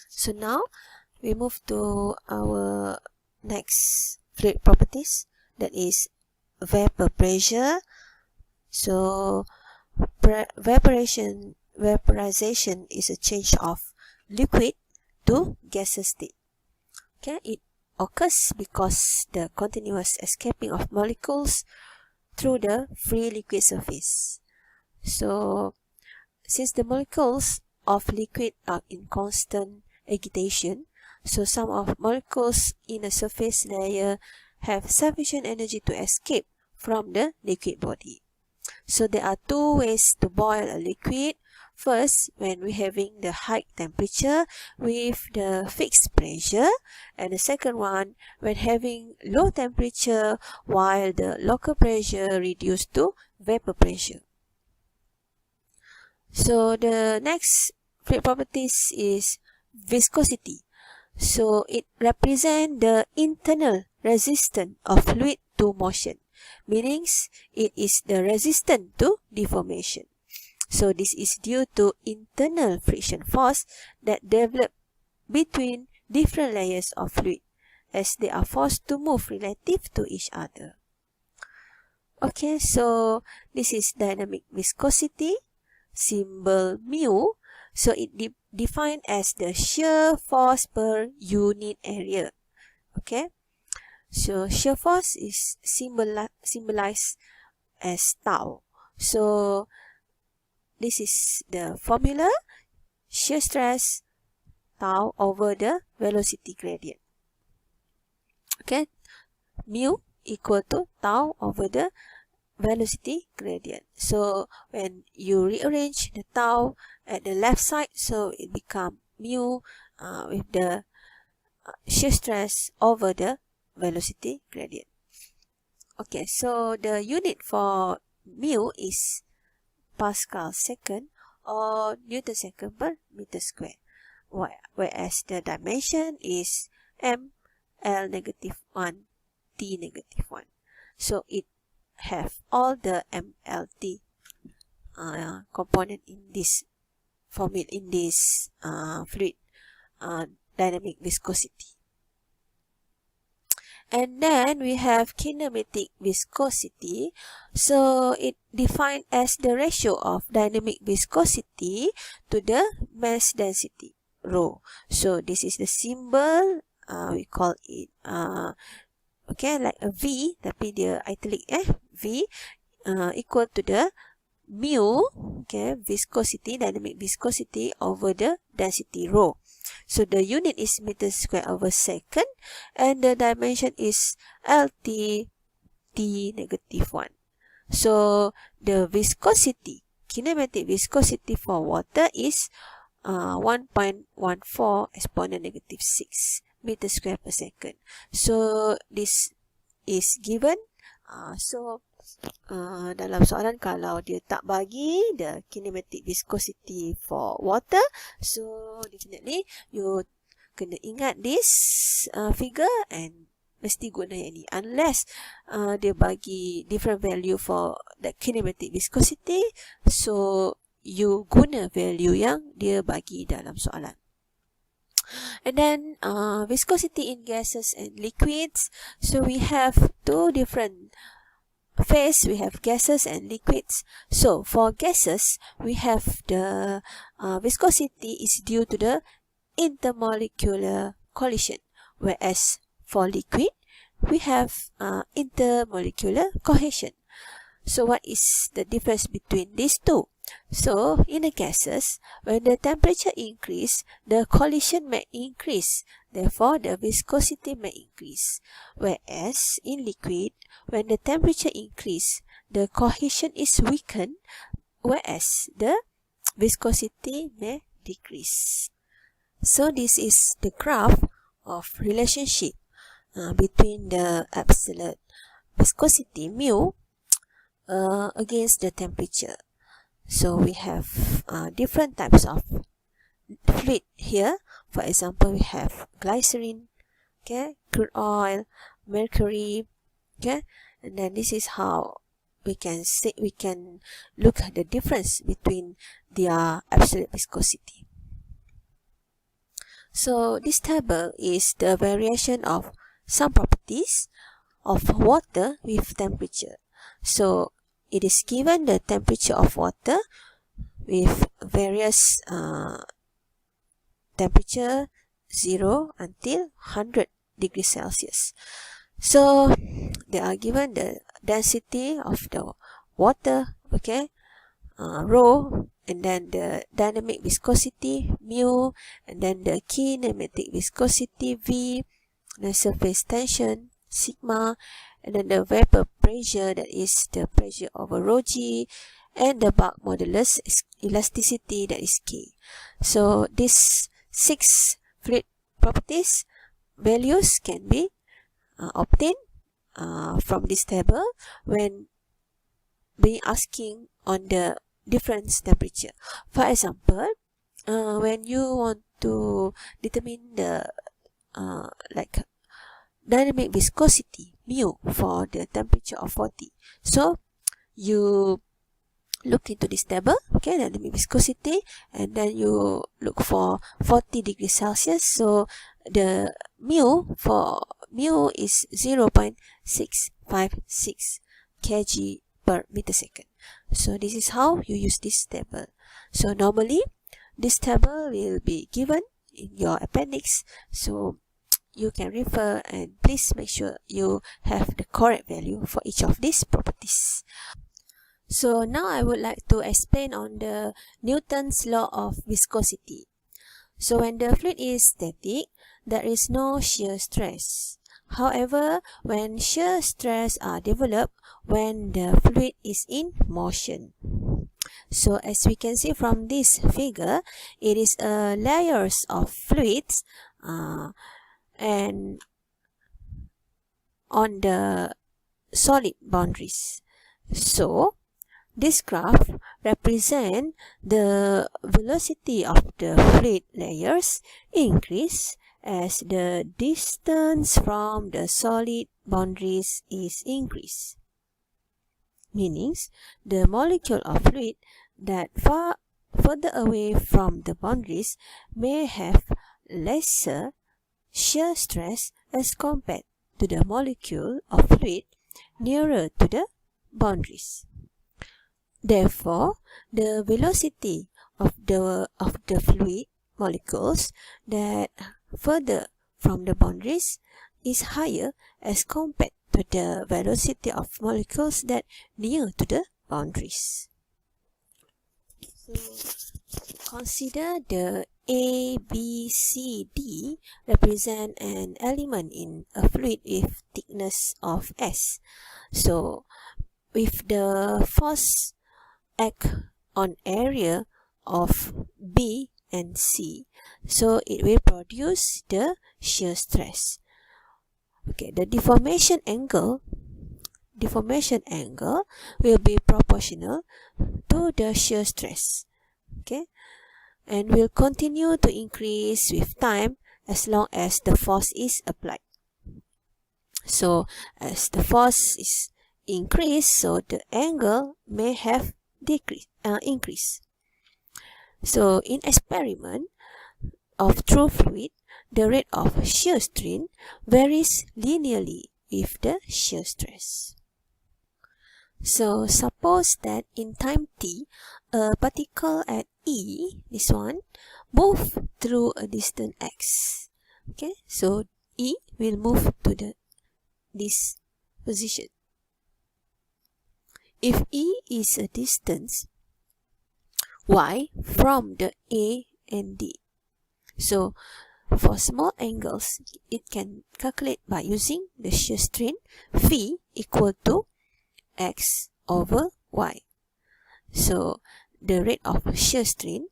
So now we move to our next fluid properties, that is vapor pressure. So vaporization is a change of liquid to gaseous state. Okay, it occurs because the continuous escaping of molecules through the free liquid surface. So since the molecules of liquid are in constant agitation, so some of molecules in a surface layer have sufficient energy to escape from the liquid body. So there are two ways to boil a liquid. First, when we're having the high temperature with the fixed pressure, and the second one when having low temperature while the local pressure reduced to vapor pressure. So the next fluid properties is viscosity. So it represents the internal resistance of fluid to motion, meaning it is the resistance to deformation. So this is due to internal friction force that develop between different layers of fluid as they are forced to move relative to each other. Okay, so this is dynamic viscosity, symbol mu. So it defined as the shear force per unit area. Okay, so shear force is symbolized as tau. So this is the formula: shear stress tau over the velocity gradient. Okay, mu equal to tau over the velocity gradient. So when you rearrange the tau at the left side, so it become mu with the shear stress over the velocity gradient. Okay, so the unit for mu is Pascal second or Newton second per meter square, whereas the dimension is m L negative 1 T negative 1. So it have all the MLT component in this formula, in this fluid dynamic viscosity. And then we have kinematic viscosity. So it defined as the ratio of dynamic viscosity to the mass density rho. So this is the symbol, we call it okay, like a V, tapi dia italic V, equal to the mu, okay, viscosity, dynamic viscosity over the density rho. So the unit is meter square over second, and the dimension is LT T negative 1. So the viscosity, kinematic viscosity for water is 1.14 exponent negative 6 meter square per second. So this is given. Dalam soalan kalau dia tak bagi the kinematic viscosity for water, so definitely you kena ingat this figure and mesti guna yang ni. Unless dia bagi different value for the kinematic viscosity, so you guna value yang dia bagi dalam soalan. And then viscosity in gases and liquids. So we have two different phase. We have gases and liquids. So for gases, we have the viscosity is due to the intermolecular collision, whereas for liquid, we have intermolecular cohesion. So what is the difference between these two? So in the gases, when the temperature increase, the collision may increase. Therefore, the viscosity may increase. Whereas in liquid, when the temperature increase, the cohesion is weakened, whereas the viscosity may decrease. So this is the graph of relationship between the absolute viscosity mu against the temperature. So we have different types of fluid here. For example, we have glycerin, okay, crude oil, mercury, okay, and then this is how we can look at the difference between their absolute viscosity. So this table is the variation of some properties of water with temperature. So it is given the temperature of water with various temperature 0 until 100 degrees Celsius. So they are given the density of the water, okay, rho, and then the dynamic viscosity mu, and then the kinematic viscosity v, the surface tension sigma, and then the vapor pressure, that is the pressure over rho g, and the bulk modulus elasticity, that is k. So these 6 fluid properties values can be obtained from this table when being asking on the difference temperature. For example, when you want to determine the like dynamic viscosity mu for the temperature of 40, so you look into this table, okay, dynamic viscosity, and then you look for 40 degrees Celsius. So the mu is 0.656 kg per meter second. So this is how you use this table. So normally this table will be given in your appendix, so you can refer, and please make sure you have the correct value for each of these properties. So now I would like to explain on the Newton's law of viscosity. So when the fluid is static, there is no shear stress. However, when shear stress are developed when the fluid is in motion. So as we can see from this figure, it is layers of fluids and on the solid boundaries. So this graph represents the velocity of the fluid layers increase as the distance from the solid boundaries is increased. Meaning, the molecule of fluid that further away from the boundaries may have lesser shear stress as compared to the molecule of fluid nearer to the boundaries. Therefore, the velocity of the fluid molecules that further from the boundaries is higher as compared to the velocity of molecules that near to the boundaries. So, consider the A, B, C, D represent an element in a fluid with thickness of S. So, with the force act on area of B and C, so it will produce the shear stress. Okay, the deformation angle will be proportional to the shear stress. Okay, and will continue to increase with time as long as the force is applied. So as the force is increased, so the angle may have increase. So in experiment of true fluid, the rate of shear strain varies linearly with the shear stress. So suppose that in time t, a particle at E, this one, move through a distance x. Okay, so E will move to this position. If E is a distance y from the A and D, so for small angles, it can calculate by using the shear strain phi equal to x over y. So the rate of shear strain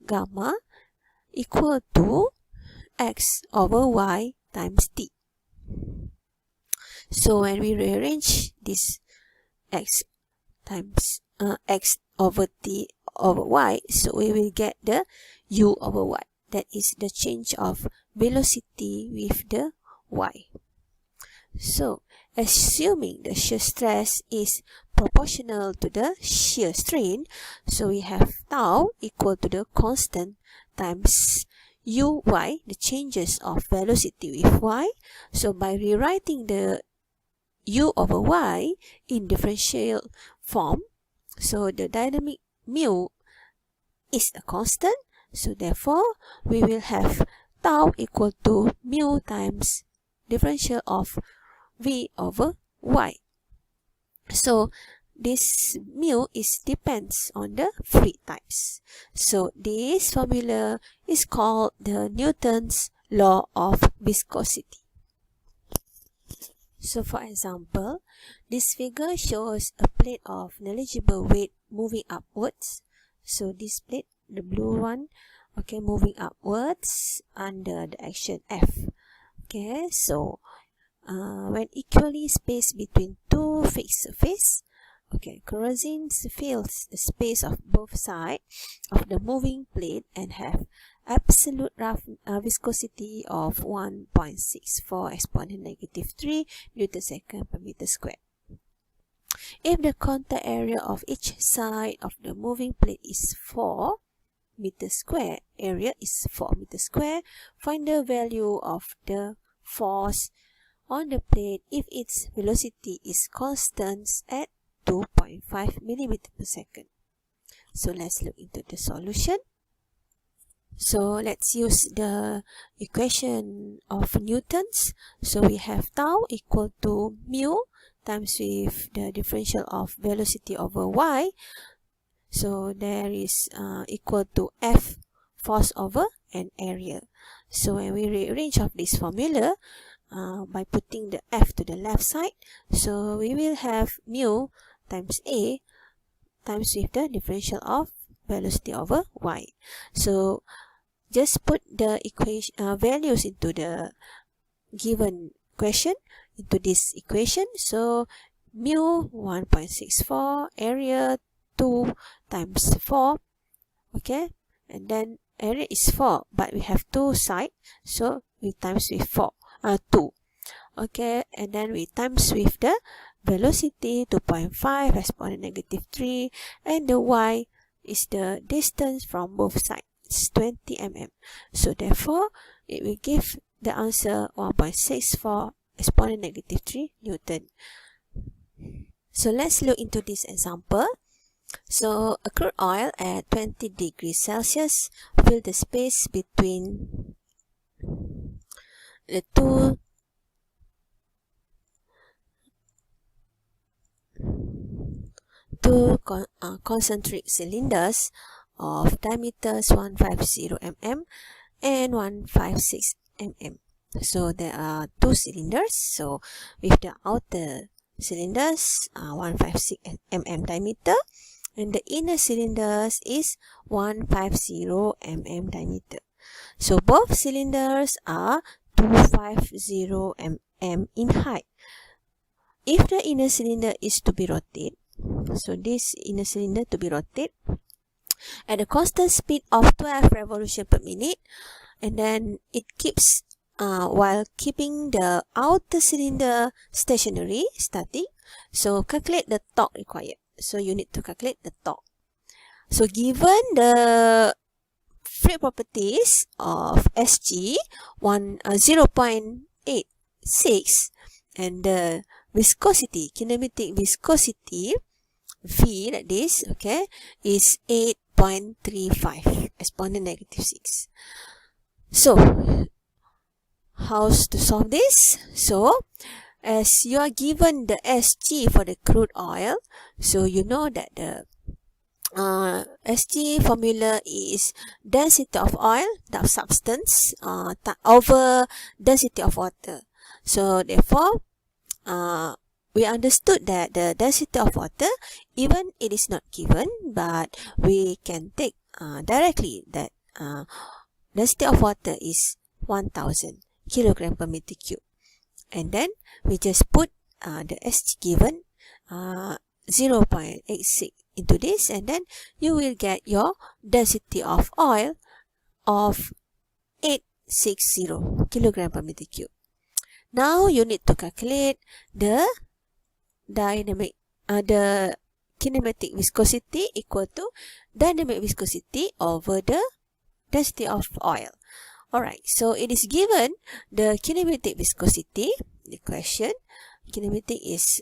gamma equal to x over y times t. So when we rearrange this x times x over t over y, so we will get the u over y. That is the change of velocity with the y. So assuming the shear stress is proportional to the shear strain, so we have tau equal to the constant times uy, the changes of velocity with y. So by rewriting the u over y in differential form, so the dynamic mu is a constant. So therefore, we will have tau equal to mu times differential of v over y. So this mu is depends on the fluid types. So this formula is called the Newton's law of viscosity. So for example, this figure shows a plate of negligible weight moving upwards. So this plate, the blue one, okay, moving upwards under the action F. Okay, so when equally spaced between two fixed surfaces, okay, corrosion fills the space of both sides of the moving plate and have absolute viscosity of 1.64 exponent negative 3 Newton second per meter squared. If the contact area of each side of the moving plate is 4 meter square, area is 4 meter square, find the value of the force on the plate if its velocity is constant at 2.5 millimeter per second. So let's look into the solution. So let's use the equation of Newton's. So we have tau equal to mu times with the differential of velocity over y. So there is equal to F, force over an area. So when we rearrange of this formula, by putting the F to the left side, so we will have mu times A times with the differential of velocity over y. So just put the equation values into the given question into this equation. So mu 1.64, area 2 times 4, okay, and then area is 4, but we have two sides, so we times with 2, okay, and then we times with the velocity 2.5 exponent negative 3, and the y is the distance from both sides. It's 20 mm. So therefore, it will give the answer 1.64 exponent negative 3 Newton. So let's look into this example. So a crude oil at 20 degrees Celsius fill the space between the two concentric cylinders of diameters 150 mm and 156 mm. So there are two cylinders. So with the outer cylinders 156 mm diameter, and the inner cylinders is 150 mm diameter. So both cylinders are 250 mm in height. If the inner cylinder is to be rotated, so this inner cylinder to be rotated at a constant speed of 12 revolutions per minute, and then it keeps while keeping the outer cylinder stationary, static. So calculate the torque required. So you need to calculate the torque. So given the fluid properties of Sg 0.86 and the viscosity, kinematic viscosity V, like this, okay, is 8.35 exponent negative 6. So how to solve this? So as you are given the Sg for the crude oil, so you know that the Sg formula is density of oil, the substance, over density of water. So therefore, we understood that the density of water, even it is not given, but we can take directly that density of water is 1000 kilogram per meter cube. And then we just put the Sg given 0.86 into this, and then you will get your density of oil of 860 kilogram per meter cube. Now you need to calculate the kinematic viscosity equal to dynamic viscosity over the density of oil. Alright, so it is given the kinematic viscosity, the question, kinematic is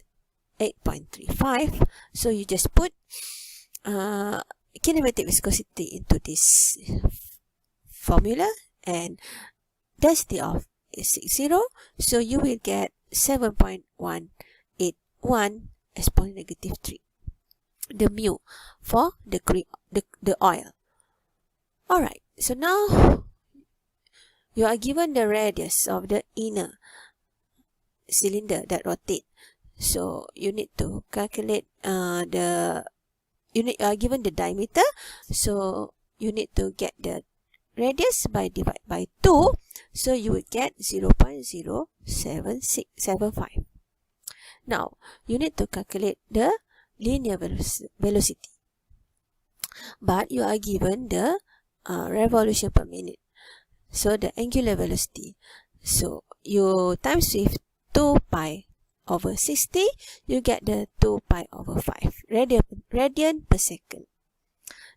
8.35, so you just put kinematic viscosity into this formula, and density of is 60, so you will get 7.181 as 0.3, the mu for the oil. Alright, so now you are given the radius of the inner cylinder that rotate. So you need to calculate you are given the diameter, so you need to get the radius by divide by 2, so you will get 0.0775. Now you need to calculate the linear velocity, but you are given the revolution per minute, so the angular velocity, so you times with 2 pi over 60, you get the 2 pi over 5 radian per second.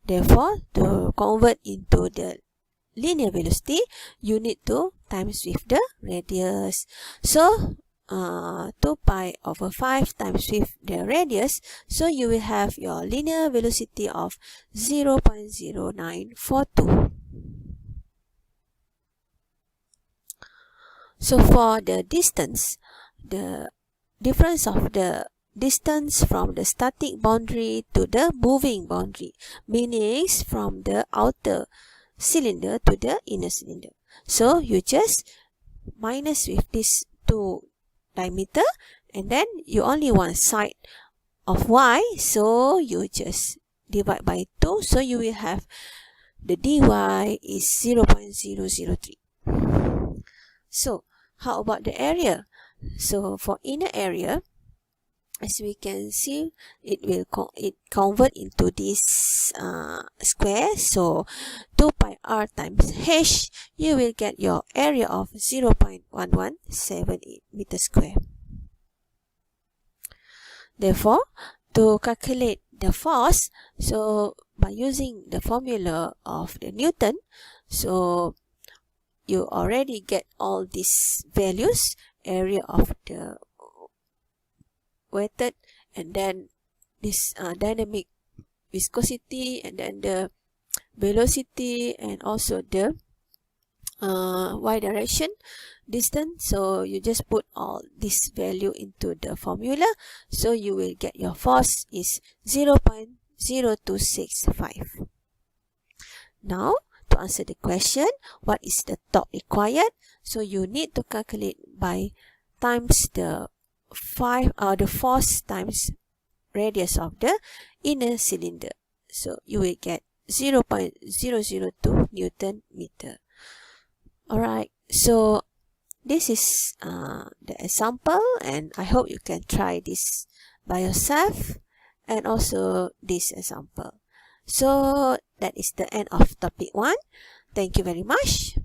Therefore, to convert into the linear velocity, you need to times with the radius. So 2 pi over 5 times with the radius, so you will have your linear velocity of 0.0942. So for the distance, the difference of the distance from the static boundary to the moving boundary, meaning from the outer cylinder to the inner cylinder. So you just minus with this 2 diameter, and then you only one side of y, so you just divide by 2, so you will have the dy is 0.003. So how about the area? So for inner area, as we can see, it convert into this square. So 2 pi r times h, you will get your area of 0.1178 meter square. Therefore, to calculate the force, so by using the formula of the Newton, so you already get all these values, area of the weighted, and then this dynamic viscosity, and then the velocity, and also the y direction distance. So you just put all this value into the formula, so you will get your force is 0.0265. Now to answer the question, what is the torque required? So you need to calculate by times the force times radius of the inner cylinder. So you will get 0.002 Newton meter. Alright, so this is the example, and I hope you can try this by yourself, and also this example. So that is the end of topic 1. Thank you very much.